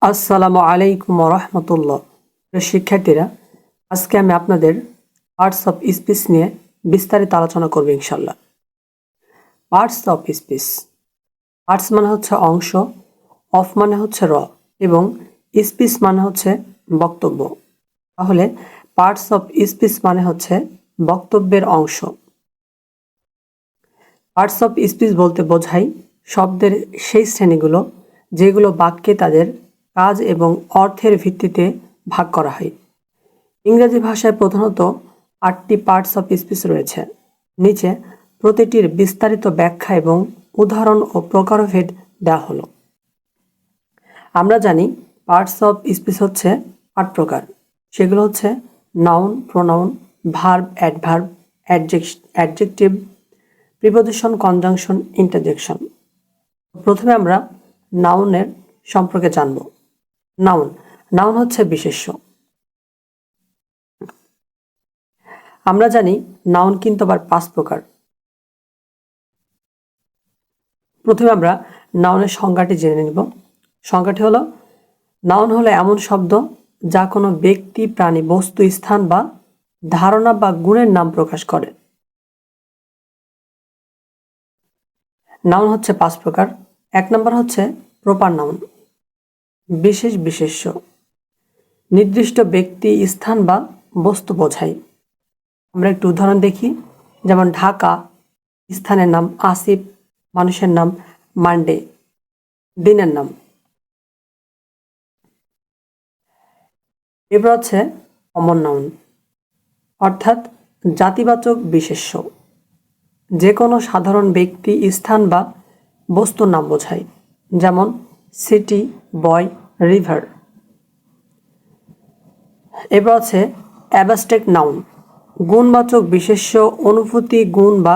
আসসালামু আলাইকুম রহমতুল্লাহ। শিক্ষার্থীরা, আজকে আমি আপনাদের পার্টস অফ স্পিচ নিয়ে বিস্তারিত আলোচনা করব ইনশাল্লাহ। পার্টস অফ স্পিচ, পার্টস মানে হচ্ছে অংশ, অফ মানে হচ্ছে র এবং স্পিচ মানে হচ্ছে বক্তব্য। তাহলে পার্টস অফ স্পিচ মানে হচ্ছে বক্তব্যের অংশ। পার্টস অফ স্পিচ বলতে বোঝায় শব্দের সেই শ্রেণীগুলো যেগুলো বাক্যে তাদের কাজ এবং অর্থের ভিত্তিতে ভাগ করা হয়। ইংরেজি ভাষায় প্রধানত 8টি পার্টস অফ স্পিচ রয়েছে। নিচে প্রতিটির বিস্তারিত ব্যাখ্যা এবং উদাহরণ ও প্রকারভেদ দেওয়া হলো। আমরা জানি পার্টস অফ স্পিচ হচ্ছে 8 প্রকার। সেগুলো হচ্ছে noun, pronoun, verb, adverb, adjective, preposition, conjunction, interjection. প্রথমে আমরা নাউনের সম্পর্কে জানব। নাউন, নাউন হচ্ছে বিশেষ্য। আমরা জানি নাউন কিন্তু আবার 5 প্রকার। প্রথমে আমরা নাউনের সংজ্ঞাটি জেনে নিব। সংজ্ঞাটি হলো, নাউন হলো এমন শব্দ যা কোনো ব্যক্তি, প্রাণী, বস্তু, স্থান বা ধারণা বা গুণের নাম প্রকাশ করে। নাউন হচ্ছে 5 প্রকার। 1 নম্বর হচ্ছে প্রপার নাউন, বিশেষ বিশেষ্য, নির্দিষ্ট ব্যক্তি, স্থান বা বস্তু বোঝায়। আমরা একটু উদাহরণ দেখি, যেমন ঢাকা স্থানের নাম, আসিফ মানুষের নাম, মানডে দিনের নাম। এবার হচ্ছে কমন নাউন, অর্থাৎ জাতিবাচক বিশেষ্য, যে কোনো সাধারণ ব্যক্তি, স্থান বা বস্তুর নাম বোঝায়। যেমন সিটি, বয়, রিভার। এবার আছে অ্যাবস্ট্রাক্ট নাউন, গুণবাচক বিশেষ্য, অনুভূতি, গুণ বা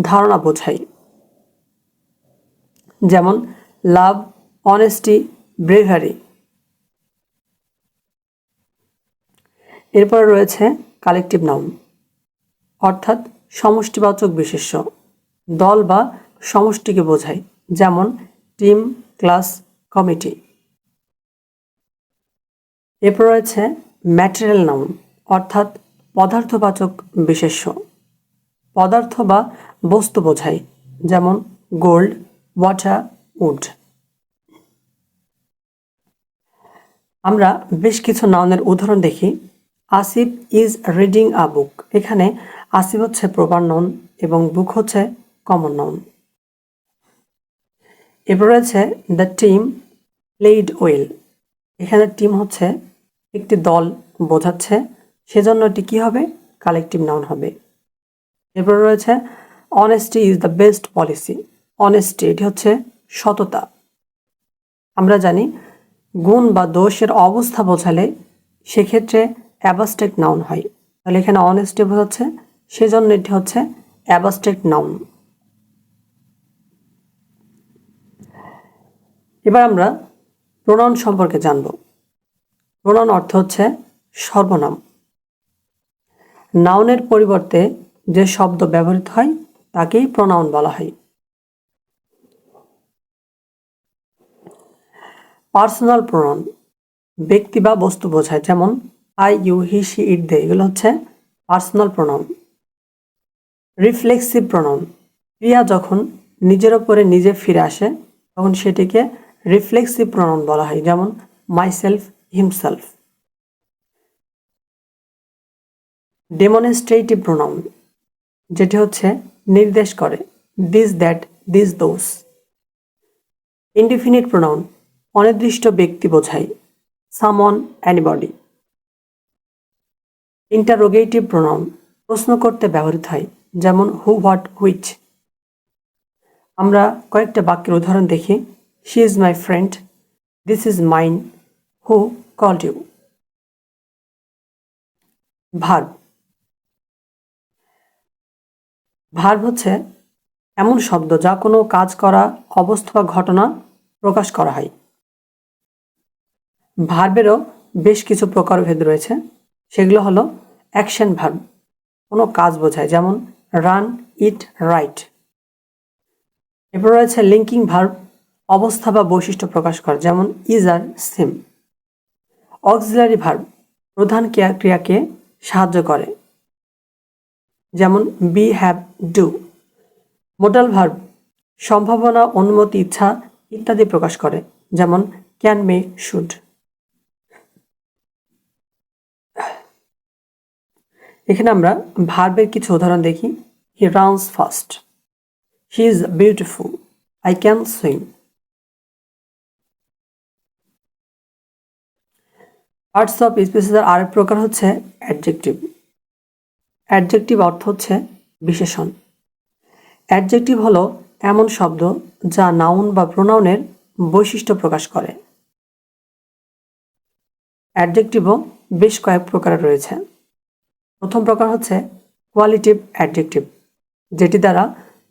ধারণা বোঝায়। যেমন লাভ, অনেস্টি, ব্রেভারি। এরপর রয়েছে কালেকটিভ নাউন, অর্থাৎ সমষ্টিবাচক বিশেষ্য, দল বা সমষ্টিকে বোঝায়। যেমন টিম, ক্লাস, কমিটি। এরপর রয়েছে ম্যাটেরিয়াল নাউন, অর্থাৎ পদার্থবাচক বিশেষ্য, পদার্থ বা বস্তু বোঝায়। যেমন গোল্ড, ওয়াটার, উড। আমরা বেশ কিছু নাউনের উদাহরণ দেখি। আসিফ ইজ রিডিং আ বুক। এখানে আসিফ হচ্ছে প্রপার নাউন এবং বুক হচ্ছে কমন নাউন। এরপর রয়েছে দ্য টিম প্লেইড ওয়েল। এখানে টিম হচ্ছে একটি দল বোঝাচ্ছে, সেজন্য এটি কি হবে? কালেকটিভ নাউন হবে। এরপর রয়েছে honesty is the best policy. Honesty এটি হচ্ছে সততা। আমরা জানি গুণ বা দোষের অবস্থা বোঝালে সেক্ষেত্রে অ্যাবস্ট্রাক্ট নাউন হয়। তাহলে এখানে অনেস্টি বোঝাচ্ছে, সেজন্য এটি হচ্ছে অ্যাবস্ট্রাক্ট নাউন। এবার আমরা প্রোনাউন সম্পর্কে জানব। প্রোনাউন অর্থ হচ্ছে সর্বনাম। নাউনের পরিবর্তে যে শব্দ ব্যবহৃত হয় তাকেই প্রোনাউন বলা হয়। পার্সোনাল প্রোনাউন ব্যক্তি বা বস্তু বোঝায়। যেমন আই, ইউ, হি, শি, ইট, দে। এগুলো হচ্ছে পার্সোনাল প্রোনাউন। রিফ্লেক্সিভ প্রোনাউন, ক্রিয়া যখন নিজের ওপরে নিজে ফিরে আসে তখন সেটিকে রিফ্লেক্সিভ প্রোনাউন বলা হয়। যেমন মাইসেলফ, হিমসেলফ। ডেমনস্ট্রেটিভ প্রোনাউন, যেটি হচ্ছে নির্দেশ করে। This, that, this, those. Indefinite pronoun, অনির্দিষ্ট ব্যক্তি বোঝায়। সামন, অ্যানিবডি। ইন্টারোগেটিভ প্রোনাউন, প্রশ্ন করতে ব্যবহৃত হয়। যেমন হু, হোয়াট, হুইচ। আমরা কয়েকটা বাক্যের উদাহরণ দেখি। She is my friend, this is mine, who called you. Verb, verb হচ্ছে এমন শব্দ যা কোনো কাজ করা, অবস্থা বা ঘটনা প্রকাশ করা হয়। ভার্বেরও বেশ কিছু প্রকারভেদ রয়েছে। সেগুলো হলো অ্যাকশন ভার্ব, কোনো কাজ বোঝায়। যেমন রান, ইট, রাইট। এরপর রয়েছে লিঙ্কিং ভার্ব, অবস্থা বা বৈশিষ্ট্য প্রকাশ করে। যেমন is, are, am. Auxiliary verb প্রধান ক্রিয়াকে সাহায্য করে, যেমন be, have, do. Modal verb সম্ভাবনা, অনুমতি, ইচ্ছা ইত্যাদি প্রকাশ করে, যেমন ক্যান, মে, শুড। এখানে আমরা ভার্বের কিছু উদাহরণ দেখি। He runs fast, he is beautiful, I can swim. Parts of স্পিচেসের আরেক প্রকার হচ্ছে অ্যাডজেক্টিভ। অ্যাডজেক্টিভ অর্থ হচ্ছে বিশেষণ। অ্যাডজেক্টিভ হলো এমন শব্দ যা নাউন বা প্রোনাউনের বৈশিষ্ট্য প্রকাশ করে। অ্যাডজেক্টিভও বেশ কয়েক প্রকারের রয়েছে। প্রথম প্রকার হচ্ছে কোয়ালিটিভ অ্যাডজেক্টিভ, যেটি দ্বারা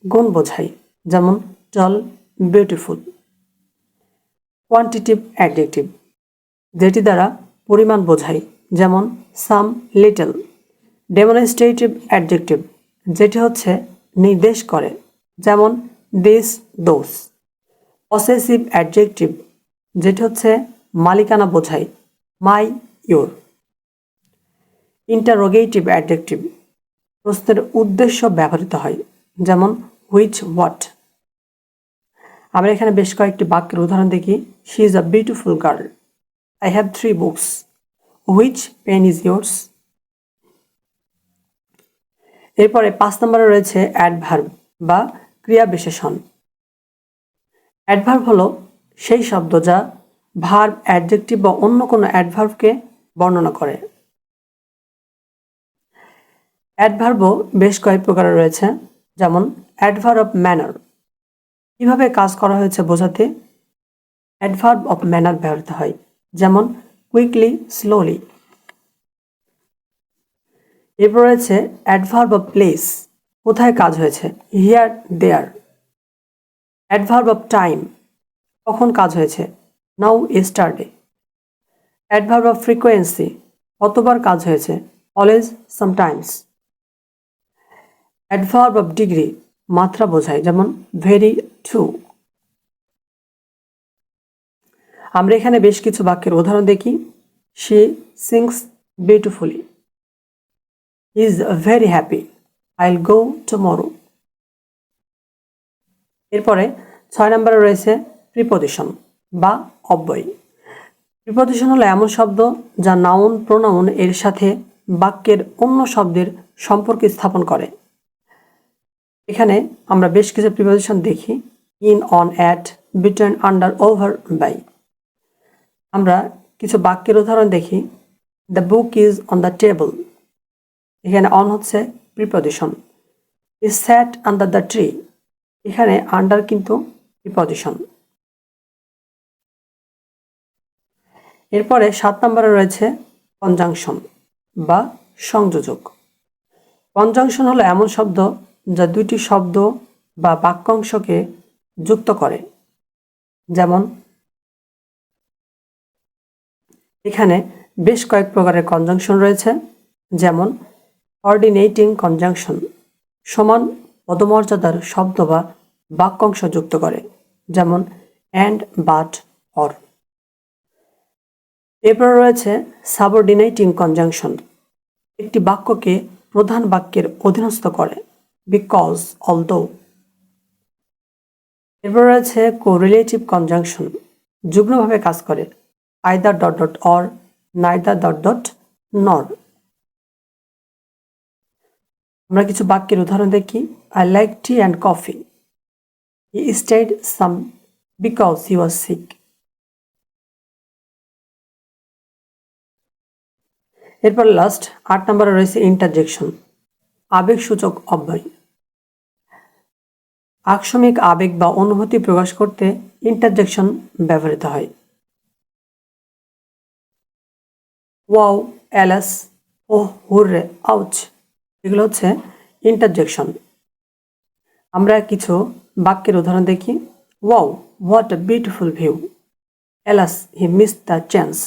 গুণ বোঝায়, যেমন টল, বিউটিফুল। কোয়ান্টিটিভ অ্যাডজেক্টিভ, যেটি দ্বারা পরিমাণ বোঝায়, যেমন সাম, লিটল। ডেমনস্ট্রেটিভ অ্যাডজেক্টিভ, যেটি হচ্ছে নির্দেশ করে, যেমন দিস, দোস। পসেসিভ অ্যাডজেক্টিভ, যেটি হচ্ছে মালিকানা বোঝায়, মাই, ইয়োর। ইন্টারোগেটিভ অ্যাডজেক্টিভ, প্রশ্নের উদ্দেশ্য ব্যবহৃত হয়, যেমন হুইচ, হোয়াট। আমরা এখানে বেশ কয়েকটি বাক্যের উদাহরণ দেখি। She is a beautiful girl, I have 3 books, which pen is yours. এরপরে 5 নম্বরে রয়েছে অ্যাডভার্ব বা ক্রিয়া বিশেষণ। অ্যাডভার্ব হলো সেই শব্দ যা ভার্ব, অ্যাডজেক্টিভ বা অন্য কোনো অ্যাডভার্বকে বর্ণনা করে। অ্যাডভার্বও বেশ কয়েক প্রকারের রয়েছে, যেমন অ্যাডভার্ব অফ ম্যানার, কিভাবে কাজ করা হয়েছে বোঝাতে অ্যাডভার্ব অফ ম্যানার ব্যবহৃত হয়, যেমন কুইকলি, স্লোলি। এরপর রয়েছে অ্যাডভার্ব অফ প্লেস, কোথায় কাজ হয়েছে, here, there. Adverb of time, কখন কাজ হয়েছে, now, yesterday. Adverb of frequency, কতবার কাজ হয়েছে, always, sometimes. Adverb of degree, মাত্রা বোঝায়, যেমন ভেরি, টু। আমরা এখানে বেশ কিছু বাক্যের উদাহরণ দেখি। She sings beautifully, he is very happy, I will go tomorrow. এরপরে 6 নম্বরে রয়েছে প্রিপজিশন বা অব্যয়। প্রিপজিশন হলো এমন শব্দ যা নাউন, প্রোনাউন এর সাথে বাক্যের অন্য শব্দের সম্পর্ক স্থাপন করে। এখানে আমরা বেশ কিছু প্রিপজিশন দেখি। In, on, at, between, under, over, by. আমরা কিছু বাক্যের উদাহরণ দেখি। The book is on the table, এখানে অন হচ্ছে preposition. Is sat under the tree, এখানে আন্ডার কিন্তু প্রিপজিশন। এরপরে 7 নম্বরে রয়েছে কনজাংশন বা সংযোজক। কনজাংশন হলো এমন শব্দ যা দুইটি শব্দ বা বাক্যাংশকে যুক্ত করে, যেমন এখানে বেশ কয়েক প্রকারের কনজাংশন রয়েছে, যেমন কোঅর্ডিনেটিং কনজাংশন, সমান পদমর্যাদার শব্দ বা বাক্যাংশ যুক্ত করে, যেমন অ্যান্ড, বাট, অর। এরপর রয়েছে সাবঅর্ডিনেটিং কনজাংশন, একটি বাক্যকে প্রধান বাক্যের অধীনস্থ করে, বিকজ, অলদো। এরপর রয়েছে কোরিলেটিভ কনজাংশন, যুগ্মভাবে কাজ করে, either dot dot or, neither dot dot nor. আমরা কিছু বাক্যের উদাহরণ দেখি। I like tea and coffee, he stayed home because he was sick. এরপর লাস্ট 8 নম্বরে রয়েছে ইন্টারজেকশন, আবেগসূচক অব্যয়। আকস্মিক আবেগ বা অনুভূতি প্রকাশ করতে ইন্টারজেকশন ব্যবহৃত হয়। ওয়াও, অ্যালাস, ও, হুররে, আউচ, এগুলো হচ্ছে ইন্টারজেকশন। আমরা কিছু বাক্যের উদাহরণ দেখি। Wow, what a beautiful view, alas, he missed the chance.